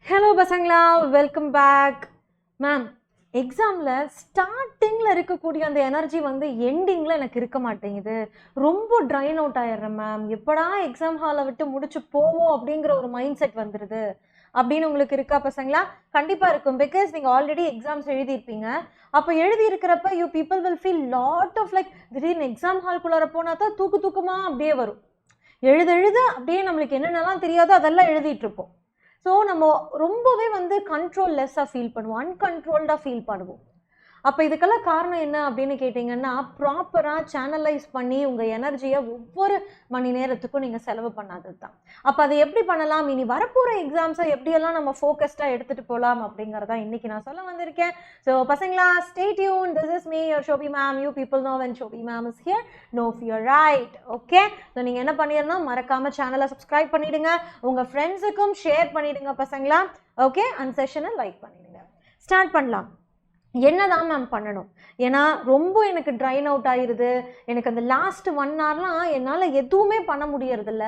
Hello பசங்களா, welcome back. Ma'am, எக்ஸாமில் ஸ்டார்டிங்கில் இருக்கக்கூடிய அந்த எனர்ஜி வந்து எண்டிங்கில் எனக்கு இருக்க மாட்டேங்குது. ரொம்ப ட்ரைன் அவுட் ஆயிடுறேன் மேம். எப்படா எக்ஸாம் ஹாலை விட்டு முடிச்சு போவோம் அப்படிங்கிற ஒரு மைண்ட் செட் வந்துடுது அப்படின்னு உங்களுக்கு இருக்கா பசங்களா? கண்டிப்பாக இருக்கும். பிகாஸ் நீங்கள் ஆல்ரெடி எக்ஸாம்ஸ் எழுதியிருப்பீங்க. அப்போ எழுதி இருக்கிறப்ப you people will feel lot of like திடீர்னு எக்ஸாம் ஹால்குள்ளார போனால் தான் தூக்கமாக அப்படியே வரும். எழுத அப்படியே நம்மளுக்கு என்னென்னலாம் தெரியாதோ அதெல்லாம் எழுதிட்டு இருப்போம். ஸோ நம்ம ரொம்பவே வந்து கண்ட்ரோல் லெஸ்ஸாக ஃபீல் பண்ணுவோம், அன்கண்ட்ரோல்டாக ஃபீல் பண்ணுவோம். அப்போ இதுக்கெல்லாம் காரணம் என்ன அப்படின்னு கேட்டிங்கன்னா, ப்ராப்பராக சேனலைஸ் பண்ணி உங்கள் எனர்ஜியை ஒவ்வொரு மணி நேரத்துக்கும் நீங்கள் செலவு பண்ணாதது தான். அப்போ அதை எப்படி பண்ணலாம், இனி வரப்போகிற எக்ஸாம்ஸை எப்படியெல்லாம் நம்ம ஃபோக்கஸ்டாக எடுத்துகிட்டு போகலாம் அப்படிங்கிறதா இன்றைக்கி நான் சொல்ல வந்திருக்கேன். ஸோ பசங்களா, stay tune. This is me your Shobi ma'am. You people know when Shobi ma'am is here, no fear, right? Okay. So நீங்கள் என்ன பண்ணிடணும், மறக்காமல் சேனலை சப்ஸ்கிரைப் பண்ணிவிடுங்க, உங்கள் ஃப்ரெண்ட்ஸுக்கும் ஷேர் பண்ணிவிடுங்க பசங்களா. ஓகே, அந்த செஷனை லைக் பண்ணிவிடுங்க. ஸ்டார்ட் பண்ணலாம். என்னதான் மேம் பண்ணணும்? ஏன்னா ரொம்ப எனக்கு ட்ரைன் அவுட் ஆயிடுது. எனக்கு அந்த லாஸ்ட் 1 ஹவர்லாம் என்னால் எதுவுமே பண்ண முடியறதில்ல.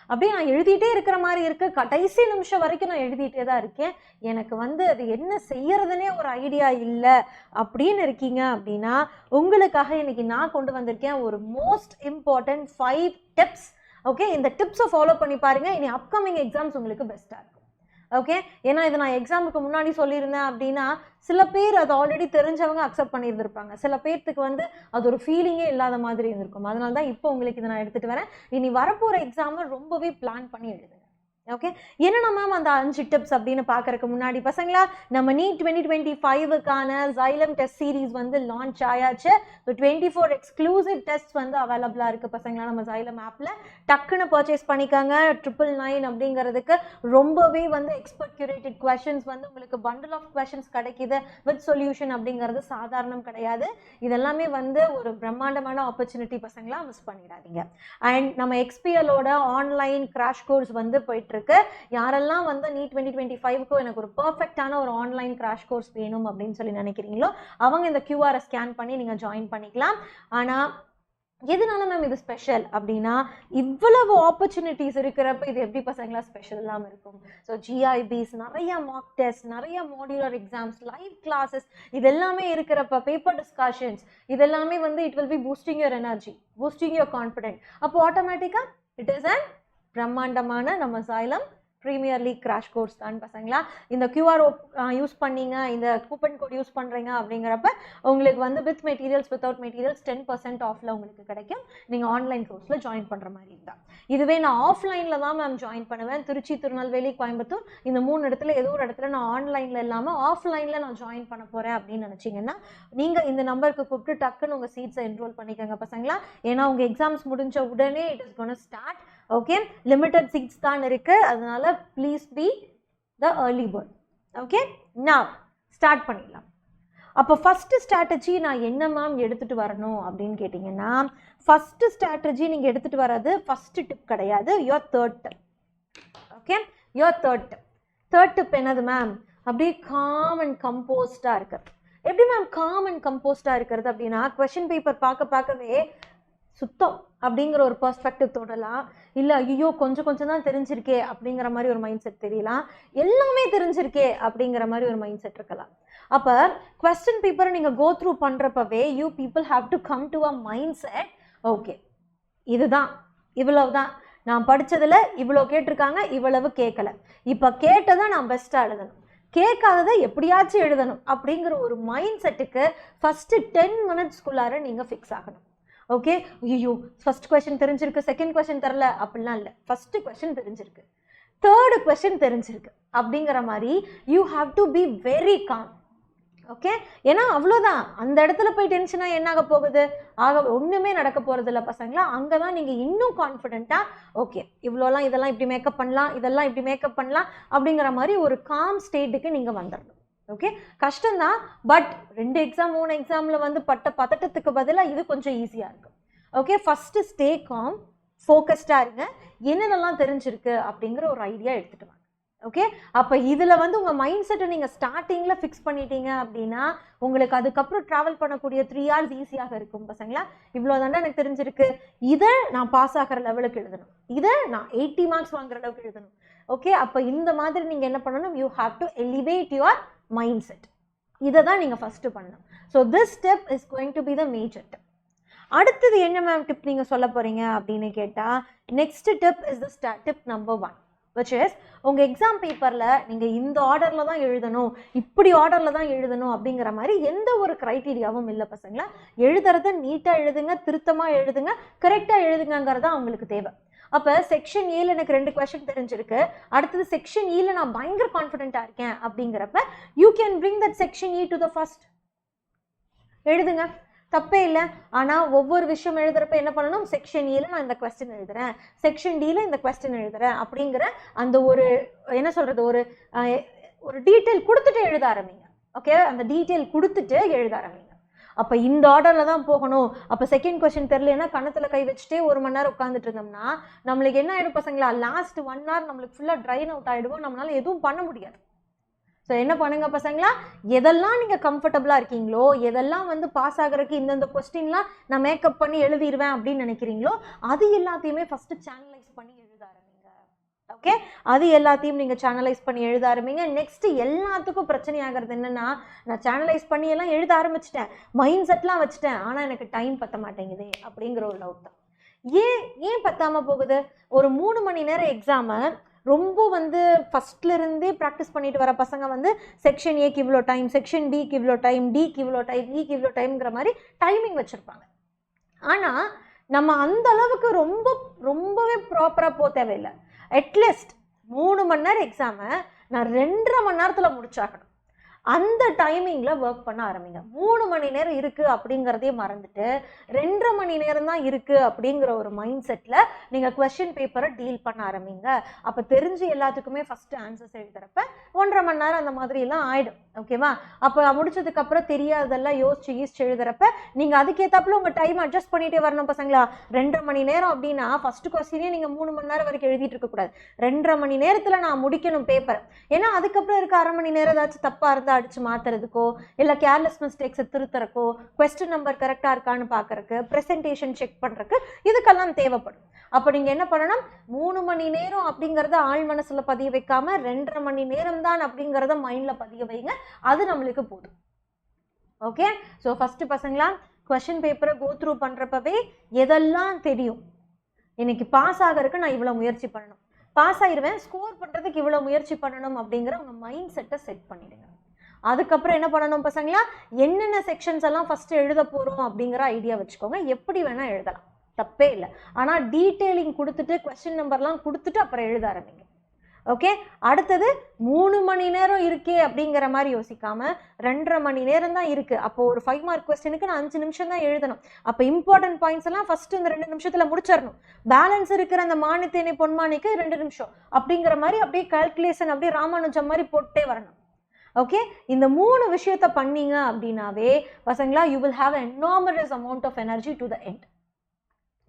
அப்படியே நான் எழுதிட்டே இருக்கிற மாதிரி இருக்குது. கடைசி நிமிஷம் வரைக்கும் நான் எழுதிட்டே தான் இருக்கேன். எனக்கு வந்து அது என்ன செய்யறதுனே ஒரு ஐடியா இல்லை அப்படின்னு இருக்கீங்க அப்படின்னா, உங்களுக்காக இன்னைக்கு நான் கொண்டு வந்திருக்கேன் ஒரு மோஸ்ட் இம்பார்ட்டன்ட் 5 டிப்ஸ். ஓகே, இந்த டிப்ஸை ஃபாலோ பண்ணி பாருங்க. இனி அப்கமிங் எக்ஸாம்ஸ் உங்களுக்கு பெஸ்ட்டாக இருக்கும். ஓகே, ஏன்னா இதை நான் எக்ஸாமுக்கு முன்னாடி சொல்லியிருந்தேன் அப்படின்னா, சில பேர் அது ஆல்ரெடி தெரிஞ்சவங்க அக்செப்ட் பண்ணியிருந்திருப்பாங்க, சில பேர்த்துக்கு வந்து அது ஒரு ஃபீலிங்கே இல்லாத மாதிரி இருந்திருக்கும். அதனால தான் இப்போ உங்களுக்கு இதை நான் எடுத்துகிட்டு வரேன். இனி வரப்போகிற எக்ஸாமை ரொம்பவே பிளான் பண்ணி எழுதுங்க. ஓகே, என்னென்ன மேம் அந்த 5 டிப்ஸ் அப்படின்னு பார்க்கறதுக்கு முன்னாடி பசங்களா, நம்ம நீட் 2025க்கான Xylem டெஸ்ட் சீரீஸ் வந்து லான்ச் ஆயாச்சு. ஸோ 24 எக்ஸ்க்ளூசிவ் டெஸ்ட் வந்து அவைலபிளாக இருக்குது பசங்களா நம்ம Xylem ஆப்பில். டக்குன்னு பர்ச்சேஸ் பண்ணிக்காங்க. 999 அப்படிங்கிறதுக்கு ரொம்பவே வந்து எக்ஸ்பர்ட் கியூரேட்டட் கொஷின்ஸ் வந்து உங்களுக்கு பண்டில் ஆஃப் கொஷின்ஸ் கிடைக்கிது வித் சொல்யூஷன் அப்படிங்கிறது சாதாரணம் கிடையாது. இதெல்லாமே வந்து ஒரு பிரம்மாண்டமான ஆப்பர்ச்சுனிட்டி பசங்களா, மிஸ் பண்ணிடாதீங்க. அண்ட் நம்ம எக்ஸ்பிஎலோட ஆன்லைன் கிராஷ் கோர்ஸ் வந்து போயிட்டு இருக்கு. யாரெல்லாம் வந்து நீட் 2025க்கு எனக்கு ஒரு பர்ஃபெக்டான ஒரு ஆன்லைன் கிராஷ் கோர்ஸ் வேணும் அப்படின்னு சொல்லி நினைக்கிறீங்களோ, அவங்க இந்த கியூஆரை ஸ்கேன் பண்ணி நீங்கள் ஜாயின் பண்ணிக்கலாம். ஆனால் எதனால மேம் இது ஸ்பெஷல் அப்படின்னா, இவ்வளவு ஆப்பர்ச்சுனிட்டிஸ் இருக்கிறப்ப இது எப்படி பசங்களா ஸ்பெஷல் இல்லாமல் இருக்கும்? ஸோ ஜிஐபிஸ், நிறைய மாக் டெஸ்ட், நிறைய மாடியுலர் எக்ஸாம்ஸ், லைவ் கிளாஸஸ், இது எல்லாமே இருக்கிறப்ப பேப்பர் டிஸ்கஷன்ஸ், இதெல்லாமே வந்து it will be boosting your energy, boosting your confident. அப்போ ஆட்டோமேட்டிக்காக இட் இஸ் அண்ட் பிரம்மாண்டமான நம்ம Xylem premier league crash course தான் பசங்களா. இந்த கியூஆர் யூஸ் பண்ணீங்க, இந்த கூப்பன் கோட் யூஸ் பண்ணுறீங்க அப்படிங்கிறப்ப உங்களுக்கு வந்து வித் மெட்டீரியல்ஸ் வித்தவுட் மெட்டீரியல்ஸ் 10% ஆஃபில் உங்களுக்கு கிடைக்கும். நீங்கள் ஆன்லைன் கோர்ஸில் ஜாயின் பண்ணுற மாதிரி இருந்தால். இதுவே நான் ஆஃப்லைனில் தான் மேம் ஜாயின் பண்ணுவேன். திருச்சி, திருநெல்வேலி, கோயம்புத்தூர், இந்த 3 இடத்துல ஏதோ ஒரு இடத்துல நான் ஆன்லைனில் இல்லாமல் ஆஃப்லைனில் நான் ஜாயின் பண்ண போகிறேன் அப்படின்னு நினச்சிங்கன்னா, நீங்கள் இந்த நம்பருக்கு கூப்பிட்டு டக்குன்னு உங்கள் சீட்ஸை என்ரோல் பண்ணிக்கோங்க பசங்களா. ஏன்னா உங்கள் எக்ஸாம்ஸ் முடிஞ்ச உடனே it is gonna start. Okay, limited seats தான் இருக்கு, அதனால please be the early bird. Okay, நான் ஸ்டார்ட் பண்ணிடலாம். அப்போ ஃபஸ்ட்டு ஸ்ட்ராட்டஜி நான் என்ன மேம் எடுத்துகிட்டு வரணும் அப்படின்னு கேட்டிங்கன்னா, ஃபஸ்ட்டு ஸ்ட்ராட்டஜி நீங்கள் எடுத்துகிட்டு வர்றது ஃபஸ்ட்டு டிப் கிடையாது, your third tip. Okay, your third tip என்னது மேம்? அப்படியே காம் அண்ட் கம்போஸ்டாக இருக்கிறது. எப்படி மேம் காம் அண்ட் கம்போஸ்டாக இருக்கிறது அப்படின்னா, கொஷின் பேப்பர் பார்க்கவே சுத்தம் அப்படிங்கிற ஒரு பெர்ஸ்பெக்டிவ் தோணலாம். இல்லை ஐயோ கொஞ்சம் தான் தெரிஞ்சிருக்கே அப்படிங்கிற மாதிரி ஒரு மைண்ட் செட் தெரியலாம். எல்லாமே தெரிஞ்சிருக்கே அப்படிங்கிற மாதிரி ஒரு மைண்ட் செட் இருக்கலாம். அப்போ கொஸ்டின் பேப்பரை நீங்கள் கோ த்ரூ பண்ணுறப்பவே you people have to come to a mind set. Okay, இதுதான், இவ்வளவு தான் நான் படித்ததில் இவ்வளோ கேட்டிருக்காங்க, இவ்வளவு கேட்கல. இப்போ கேட்டதை நான் பெஸ்ட்டாக எழுதணும், கேட்காததை எப்படியாச்சும் எழுதணும் அப்படிங்கிற ஒரு மைண்ட் செட்டுக்கு ஃபஸ்ட்டு 10 மினிட்ஸ்க்குள்ளார நீங்கள் ஃபிக்ஸ் ஆகணும். ஓகே, ஐயோ ஃபர்ஸ்ட் கொஸ்டின் தெரிஞ்சிருக்கு, செகண்ட் கொஸ்டின் தெரில அப்படிலாம் இல்லை. ஃபஸ்ட்டு கொஸ்டின் தெரிஞ்சிருக்கு, தேர்டு கொஸ்டின் தெரிஞ்சிருக்கு அப்படிங்கிற மாதிரி you have to be very com. Okay, ஏன்னா அவ்வளோதான், அந்த இடத்துல போய் டென்ஷனாக என்ன ஆக போகுது? ஒன்றுமே நடக்க போகிறது இல்லை பசங்களா. அங்கே தான் நீங்கள் இன்னும் கான்ஃபிடென்ட்டாக ஓகே இவ்வளோலாம் இதெல்லாம் இப்படி மேக்கப் பண்ணலாம், இதெல்லாம் இப்படி மேக்கப் பண்ணலாம் அப்படிங்கிற மாதிரி ஒரு காம் ஸ்டேட்டுக்கு நீங்கள் வந்துடணும். ஓகே, கஷ்டம்தான், பட் 2 எக்ஸாம் 3 எக்ஸாமில் வந்து பட்ட பதட்டத்துக்கு பதிலாக இது கொஞ்சம் ஈஸியாக இருக்கும். ஓகே, ஃபஸ்ட்டு ஸ்டே காம், ஃபோக்கஸ்டாக இருங்க, என்னென்னலாம் தெரிஞ்சிருக்கு அப்படிங்கிற ஒரு ஐடியா எடுத்துகிட்டு வாங்க. ஓகே, அப்போ இதில் வந்து உங்கள் மைண்ட் செட்டை நீங்கள் ஸ்டார்டிங்கில் ஃபிக்ஸ் பண்ணிட்டீங்க அப்படின்னா உங்களுக்கு அதுக்கப்புறம் ட்ராவல் பண்ணக்கூடிய 3 hours ஈஸியாக இருக்கும் பசங்களா. இவ்வளோ தாண்டா எனக்கு தெரிஞ்சிருக்கு, இதை நான் பாஸ் ஆகிற லெவலுக்கு எழுதணும், இதை நான் 80 மார்க்ஸ் வாங்குற அளவுக்கு எழுதணும், ஓகே, அப்போ இந்த மாதிரி நீங்கள் என்ன பண்ணணும், you have to elevate your mind set. இதை தான் நீங்கள் ஃபஸ்ட்டு பண்ணணும். So this step is going to be the major tip. அடுத்தது என்ன மேம் டிப் நீங்கள் சொல்ல போகிறீங்க அப்படின்னு கேட்டால், next tip is the tip number 1, which is உங்கள் எக்ஸாம் பேப்பரில் நீங்கள் இந்த ஆர்டரில் தான் எழுதணும், இப்படி ஆர்டரில் தான் எழுதணும் அப்படிங்கிற மாதிரி எந்த ஒரு க்ரைட்டீரியாவும் இல்லை பசங்களா. எழுதுறத நீட்டாக எழுதுங்க, திருத்தமாக எழுதுங்க, கரெக்டாக எழுதுங்கிறதா அவங்களுக்கு தேவை. அப்போ செக்ஷன் ஏல எனக்கு 2 கொஸ்டின் தெரிஞ்சிருக்கு, அடுத்தது செக்ஷன் ஈல நான் பயங்கர கான்ஃபிடென்ட்டாக இருக்கேன் அப்படிங்கிறப்ப you can bring that section E to the first. எழுதுங்க, தப்பே இல்லை. ஆனால் ஒவ்வொரு விஷயம் எழுதுறப்ப என்ன பண்ணணும், செக்ஷன் ஏல நான் இந்த கொஸ்டின் எழுதுறேன், செக்ஷன் டியில் இந்த கொஸ்டின் எழுதுறேன் அப்படிங்கிற அந்த ஒரு என்ன சொல்கிறது, ஒரு டீட்டெயில் கொடுத்துட்டு எழுத ஆரம்பிங்க. ஓகே, அந்த டீட்டெயில் கொடுத்துட்டு எழுத ஆரம்பிங்க. அப்போ இந்த ஆர்டரில் தான் போகணும். அப்போ செகண்ட் கொஸ்டின் தெரியலன்னா கணத்தில் கை வச்சுட்டே 1 மணி நேரம் உட்காந்துட்டு இருந்தோம்னா நம்மளுக்கு என்ன ஆகிடும் பசங்களா, லாஸ்ட் 1 hour நம்மளுக்கு ஃபுல்லாக ட்ரைன் அவுட் ஆகிடுவோம், நம்மளால எதுவும் பண்ண முடியாது. ஸோ என்ன பண்ணுங்க பசங்களா, எதெல்லாம் நீங்கள் கம்ஃபர்டபுளாக இருக்கீங்களோ, எதெல்லாம் வந்து பாஸ் ஆகிறதுக்கு இந்தந்த கொஸ்டின்லாம் நான் மேக்கப் பண்ணி எழுதிடுவேன் அப்படின்னு நினைக்கிறீங்களோ அது எல்லாத்தையுமே ஃபஸ்ட்டு சேனலைஸ் பண்ணி எழுத ஆரம்பிங்க. ஓகே, அது எல்லாத்தையும் நீங்கள் சேனலைஸ் பண்ணி எழுத ஆரம்பிங்க. நெக்ஸ்ட்டு எல்லாத்துக்கும் பிரச்சனை ஆகிறது என்னென்னா, நான் சேனலைஸ் பண்ணி எல்லாம் எழுத ஆரம்பிச்சிட்டேன், மைண்ட் செட்லாம் வச்சுட்டேன், ஆனால் எனக்கு டைம் பற்ற மாட்டேங்குது அப்படிங்கிற ஒரு டவுட் தான். ஏன் பத்தாமல் போகுது? ஒரு 3 மணி நேரம் எக்ஸாமை ரொம்ப வந்து ஃபஸ்ட்லேருந்தே ப்ராக்டிஸ் பண்ணிட்டு வர பசங்க வந்து செக்ஷன் ஏக்கு இவ்வளோ டைம், செக்ஷன் பிக்கு இவ்வளோ டைம், டிக்கு இவ்வளோ டைம், இக்கு இவ்வளோ டைம்ங்கிற மாதிரி டைமிங் வச்சுருப்பாங்க. ஆனால் நம்ம அந்த அளவுக்கு ரொம்பவே ப்ராப்பராக போக தேவையில்லை. அட்லீஸ்ட் 3 மணி நேரம் எக்ஸாமை நான் 2.5 மணி நேரத்தில் முடிச்சாகணும். அந்த டைமிங்கில் ஒர்க் பண்ண ஆரம்பிங்க. 3 மணி நேரம் இருக்குது அப்படிங்கிறதே மறந்துட்டு 2.5 மணி நேரம் தான் இருக்குது அப்படிங்கிற ஒரு மைண்ட் செட்டில் நீங்கள் கொஸ்டின் பேப்பரை டீல் பண்ண ஆரம்பிங்க. அப்போ தெரிஞ்சு எல்லாத்துக்குமே ஃபஸ்ட்டு ஆன்சர்ஸ் எழுதுறப்ப 1.5 மணி நேரம் அந்த மாதிரிலாம் ஆகிடும். ஓகேவா? அப்போ முடிச்சதுக்கப்புறம் தெரியாததெல்லாம் யோசிச்சு எழுதுறப்ப நீங்கள் அதுக்கேற்றாப்புல உங்கள் டைம் அட்ஜஸ்ட் பண்ணிகிட்டே வரணும் பசங்களா. 2.5 மணி நேரம் அப்படின்னா ஃபஸ்ட்டு கொஸ்டினே நீங்கள் 3 மணி நேரம் வரைக்கும் எழுதிட்டு இருக்கக்கூடாது. 2.5 மணி நேரத்தில் நான் முடிக்கணும் பேப்பர். ஏன்னா அதுக்கப்புறம் இருக்க 1/2 மணி நேரம் ஏதாச்சும் தப்பாக இருந்தால் அடிச்சு மாத்துறதுக்கோ, இல்லை கேர்லெஸ் மிஸ்டேக்ஸை திருத்துறக்கோ, கொஸ்டின் நம்பர் கரெக்டாக இருக்கான்னு பார்க்கறக்கு, ப்ரெசன்டேஷன் செக் பண்ணுறக்கு, இதுக்கெல்லாம் தேவைப்படும். அப்போ நீங்கள் என்ன பண்ணணும், 3 மணி நேரம் அப்படிங்கிறத ஆள் மனசில் பதிய வைக்காம 2.5 மணி நேரம் தான் அப்படிங்கிறத மைண்டில் பதிய வைங்க. அது நம்மளுக்கு போதும். ஓகே, ஸோ ஃபஸ்ட்டு பசங்களா கொஸ்டின் பேப்பரை கோ த்ரூ பண்ணுறப்பவே எதெல்லாம் தெரியும், இன்னைக்கு பாஸ் ஆகிறதுக்கு நான் இவ்வளோ முயற்சி பண்ணணும், பாஸ் ஆயிடுவேன், ஸ்கோர் பண்ணுறதுக்கு இவ்வளோ முயற்சி பண்ணணும் அப்படிங்கிற உங்கள் மைண்ட் செட்டை செட் பண்ணிடுங்க. அதுக்கப்புறம் என்ன பண்ணணும் பசங்களா, என்னென்ன செக்ஷன்ஸ் எல்லாம் ஃபஸ்ட்டு எழுத போகிறோம் அப்படிங்கிற ஐடியா வச்சுக்கோங்க. எப்படி வேணால் எழுதலாம், தப்பே இல்லை. ஆனால் டீட்டெயிலிங் கொடுத்துட்டு கொஸ்டின் நம்பர்லாம் கொடுத்துட்டு அப்புறம் எழுத ஆரம்பிங்க. ஓகே, அடுத்தது 3 மணி நேரம் இருக்கே அப்படிங்கிற மாதிரி யோசிக்காமல் 2.5 மணி நேரம் தான் இருக்குது. அப்போது ஒரு 5 மார்க் கொஸ்டினுக்கு நான் 5 நிமிஷம் தான் எழுதணும். அப்போ இம்பார்ட்டன்ட் பாயிண்ட்ஸ் எல்லாம் ஃபஸ்ட்டு இந்த 2 நிமிஷத்தில் முடிச்சிடணும். பேலன்ஸ் இருக்கிற அந்த மானித்தேனை பொன்மானிக்கு 2 நிமிஷம் அப்படிங்கிற மாதிரி அப்படியே கால்குலேஷன் அப்படியே ராமானுஜம் மாதிரி போட்டே வரணும். ஓகே, இந்த 3 விஷயத்தை பண்ணீங்க அப்படின்னாவே பசங்களா you will have enormous amount of energy to the end.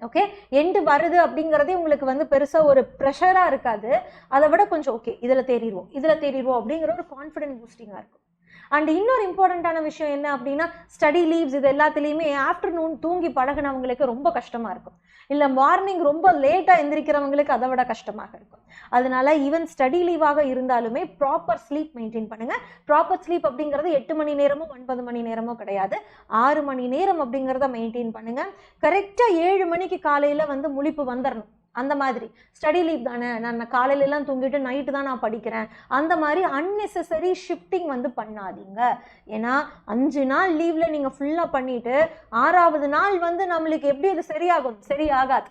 Okay, end வருது அப்படிங்கிறதே உங்களுக்கு வந்து பெருசாக ஒரு ப்ரெஷராக இருக்காது. அதை விட கொஞ்சம் ஓகே இதில் தேறிடுவோம் அப்படிங்கிற ஒரு கான்ஃபிடென்ட் பூஸ்டிங்காக இருக்கும். அண்ட் இன்னொரு இம்பார்ட்டண்ட்டான விஷயம் என்ன அப்படின்னா, ஸ்டடி லீவ்ஸ் இது எல்லாத்துலேயுமே ஆஃப்டர்நூன் தூங்கி பழகினவங்களுக்கு ரொம்ப கஷ்டமாக இருக்கும், இல்லை மார்னிங் ரொம்ப லேட்டாக எந்திரிக்கிறவங்களுக்கு அதை விட கஷ்டமாக இருக்கும். அதனால ஈவன் ஸ்டடி லீவாக இருந்தாலுமே ப்ராப்பர் ஸ்லீப் மெயின்டைன் பண்ணுங்கள். ப்ராப்பர் ஸ்லீப் அப்படிங்கிறது 8 மணி நேரமோ 9 மணி நேரமோ கிடையாது, 6 மணி நேரம் அப்படிங்கிறத மெயின்டைன் பண்ணுங்கள். கரெக்டாக 7 மணிக்கு காலையில் வந்து முழிப்பு வந்துடணும். அந்த மாதிரி ஸ்டடி லீவ் தானே, நான் காலையிலலாம் தூங்கிட்டு நைட்டு தான் நான் படிக்கிறேன், அந்த மாதிரி அன்னெசரி ஷிஃப்டிங் வந்து பண்ணாதீங்க. ஏன்னா 5 நாள் லீவில் நீங்கள் ஃபுல்லாக பண்ணிவிட்டு 6வது நாள் வந்து நம்மளுக்கு எப்படி அது சரியாகாது.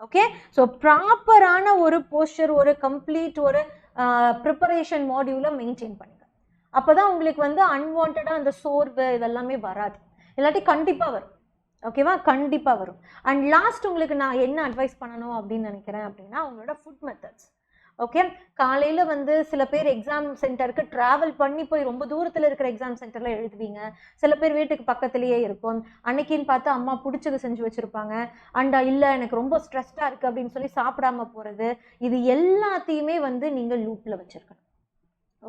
ஓகே, ஸோ ப்ராப்பரான ஒரு போஸ்டர், ஒரு கம்ப்ளீட் ஒரு ப்ரிப்பரேஷன் மாடியூலை மெயின்டைன் பண்ணுங்கள். அப்போ தான் உங்களுக்கு வந்து அன்வான்டாக அந்த சோர்வு இதெல்லாமே வராது. இல்லாட்டி கண்டிப்பாக வரும். ஓகேவா, கண்டிப்பாக வரும். அண்ட் லாஸ்ட் உங்களுக்கு நான் என்ன அட்வைஸ் பண்ணணும் அப்படின்னு நினைக்கிறேன் அப்படின்னா, உங்களோட ஃபுட் மெத்தட்ஸ். ஓகே, காலையில் வந்து சில பேர் எக்ஸாம் சென்டருக்கு ட்ராவல் பண்ணி போய் ரொம்ப தூரத்தில் இருக்கிற எக்ஸாம் சென்டரில் எழுதுவீங்க. சில பேர் வீட்டுக்கு பக்கத்துலேயே இருக்கும். அன்னைக்குன்னு பார்த்து அம்மா பிடிச்சது செஞ்சு வச்சுருப்பாங்க. அண்ட் இல்லை எனக்கு ரொம்ப ஸ்ட்ரெஸ்டாக இருக்குது அப்படின்னு சொல்லி சாப்பிடாம போகிறது, இது எல்லாத்தையுமே வந்து நீங்கள் லூப்பில் வச்சுருக்கணும்.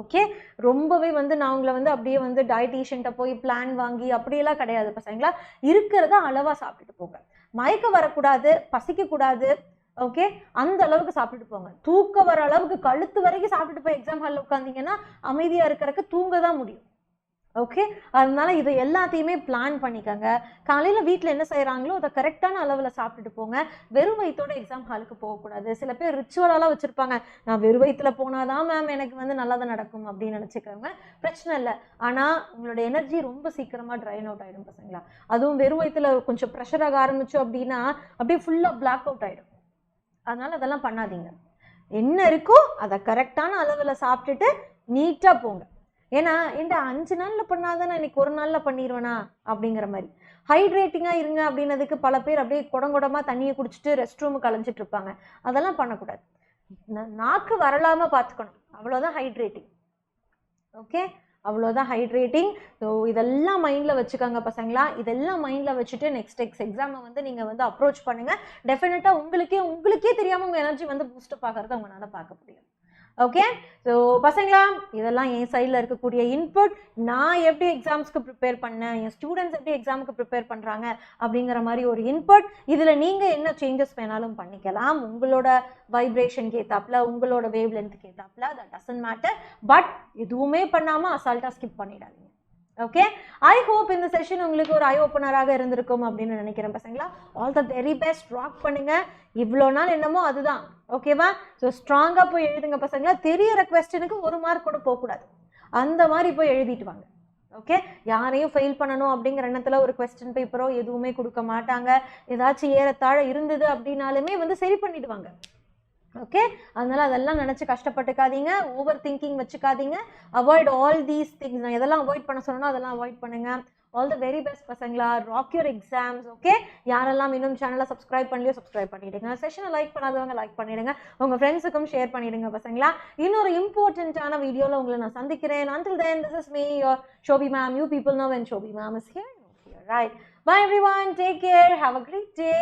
ஓகே, ரொம்பவே வந்து நான் உங்களை வந்து அப்படியே வந்து டயட்டீஷியன்ட்ட போய் பிளான் வாங்கி அப்படியெல்லாம் கிடையாது பசங்களா. இருக்கிறத அளவாக சாப்பிட்டுட்டு போங்க. மயக்கம் வரக்கூடாது, பசிக்கக்கூடாது, ஓகே, அந்த அளவுக்கு சாப்பிட்டுட்டு போங்க. தூக்கம் வர அளவுக்கு கழுத்து வரைக்கும் சாப்பிட்டுட்டு போய் எக்ஸாம் ஹாலில் உட்காந்தீங்கன்னா அமைதியாக இருக்கிறதுக்கு தூங்க தான் முடியும். ஓகே, அதனால இதை எல்லாத்தையுமே பிளான் பண்ணிக்கோங்க. காலையில் வீட்டில் என்ன செய்கிறாங்களோ அதை கரெக்டான அளவில் சாப்பிட்டுட்டு போங்க. வெறும் வயிற்றோட எக்ஸாம் ஹாலுக்கு போகக்கூடாது. சில பேர் ரிச்சுவலாலாம் வச்சுருப்பாங்க, நான் வெறும் வயிற்றில் போனாதான் மேம் எனக்கு வந்து நல்லதாக நடக்கும் அப்படின்னு நினச்சிக்கிறவங்க பிரச்சனை இல்லை. ஆனால் உங்களோட எனர்ஜி ரொம்ப சீக்கிரமாக ட்ரைன் அவுட் ஆகிடும் பசங்களா. அதுவும் வெறும் வயிற்றில் கொஞ்சம் ப்ரெஷர் ஆக ஆரம்பிச்சோம் அப்படின்னா அப்படியே ஃபுல்லாக பிளாக் அவுட் ஆகிடும். அதனால் அதெல்லாம் பண்ணாதீங்க. என்ன இருக்கோ அதை கரெக்டான அளவில் சாப்பிட்டுட்டு நீட்டாக போங்க. ஏன்னா இந்த 5 நாளில் பண்ணாதான் நான் இன்னைக்கு 1 நாளில் பண்ணிடுவேனா அப்படிங்கிற மாதிரி. ஹைட்ரேட்டிங்காக இருங்க அப்படின்னதுக்கு பல பேர் அப்படியே குடங்குடமாக தண்ணியை குடிச்சிட்டு ரெஸ்ட் ரூமுக்கு அலைஞ்சிட்டு இருப்பாங்க. அதெல்லாம் பண்ணக்கூடாது. நாக்கு வரலாமல் பார்த்துக்கணும், அவ்வளோதான் ஹைட்ரேட்டிங். ஓகே, அவ்வளோதான் ஹைட்ரேட்டிங். ஸோ இதெல்லாம் மைண்டில் வச்சுக்கோங்க பசங்களா. இதெல்லாம் மைண்டில் வச்சுட்டு நெக்ஸ்ட் எக்ஸாமை வந்து நீங்கள் வந்து அப்ரோச் பண்ணுங்கள். டெஃபினட்டாக உங்களுக்கே தெரியாமல் உங்கள் எனர்ஜி வந்து பூஸ்டப் ஆகிறத உங்களால் பார்க்க முடியும். ஓகே, ஸோ பசங்களா இதெல்லாம் என் சைடில் இருக்கக்கூடிய இன்புட். நான் எப்படி எக்ஸாம்ஸ்க்கு ப்ரிப்பேர் பண்ணேன், என் ஸ்டூடெண்ட்ஸ் எப்படி எக்ஸாமுக்கு ப்ரிப்பேர் பண்ணுறாங்க அப்படிங்கிற மாதிரி ஒரு இன்புட். இதில் நீங்கள் என்ன சேஞ்சஸ் வேணாலும் பண்ணிக்கலாம், உங்களோட வைப்ரேஷனுக்கு ஏற்றாப்புல, உங்களோட வேவ் லென்த்துக்கு ஏற்றாப்புல, தட் டசன்ட் மேட்டர். பட் எதுவுமே பண்ணாமல் அசால்ட்டாக ஸ்கிப் பண்ணிடாதீங்க. ஓகே, ஐ ஹோப் இந்த செஷன் உங்களுக்கு ஒரு ஐ ஓப்பனராக இருந்திருக்கும் அப்படின்னு நினைக்கிறேன் பசங்களா. All the very best, rock பண்ணுங்க. இவ்வளோ நாள் என்னமோ அதுதான். ஓகேவா? ஸோ ஸ்ட்ராங்காக போய் எழுதுங்க பசங்களா. தெரியற கொஸ்டினுக்கு 1 மார்க் கூட போகக்கூடாது, அந்த மாதிரி போய் எழுதிட்டு வாங்க. ஓகே, யாரையும் ஃபெயில் பண்ணணும் அப்படிங்கிற எண்ணத்தில் ஒரு கொஸ்டின் பேப்பரோ எதுவுமே கொடுக்க மாட்டாங்க. ஏதாச்சும் ஏறத்தாழ இருந்தது அப்படின்னாலுமே வந்து சரி பண்ணிடுவாங்க. ஓகே, அதனால அதெல்லாம் நினச்சி கஷ்டப்பட்டுக்காதீங்க, ஓவர் திங்கிங் வச்சுக்காதீங்க. Avoid all these things. நான் எதெல்லாம் அவாய்ட் பண்ண சொன்னோ அதெல்லாம் அவாய்ட் பண்ணுங்க. ஆல் த வெரி பெஸ்ட் பசங்களா. Rock your exams. ஓகே, யாரெல்லாம் இன்னும் சேனலை சப்ஸ்கிரைப் பண்ணலையோ சப்ஸ்கிரைப் பண்ணிவிடுங்க. செஷனை லைக் பண்ணாதவங்க லைக் பண்ணிவிடுங்க. உங்கள் ஃப்ரெண்ட்ஸுக்கும் ஷேர் பண்ணிவிடுங்க பசங்களா. இன்னொரு இம்பார்ட்டண்ட்டான வீடியோவில் உங்களை நான் சந்திக்கிறேன். Until then, this is me, your Shobhi ma'am. You people know when Shobhi ma'am is here. Right. Bye everyone. Take care. Have a great day.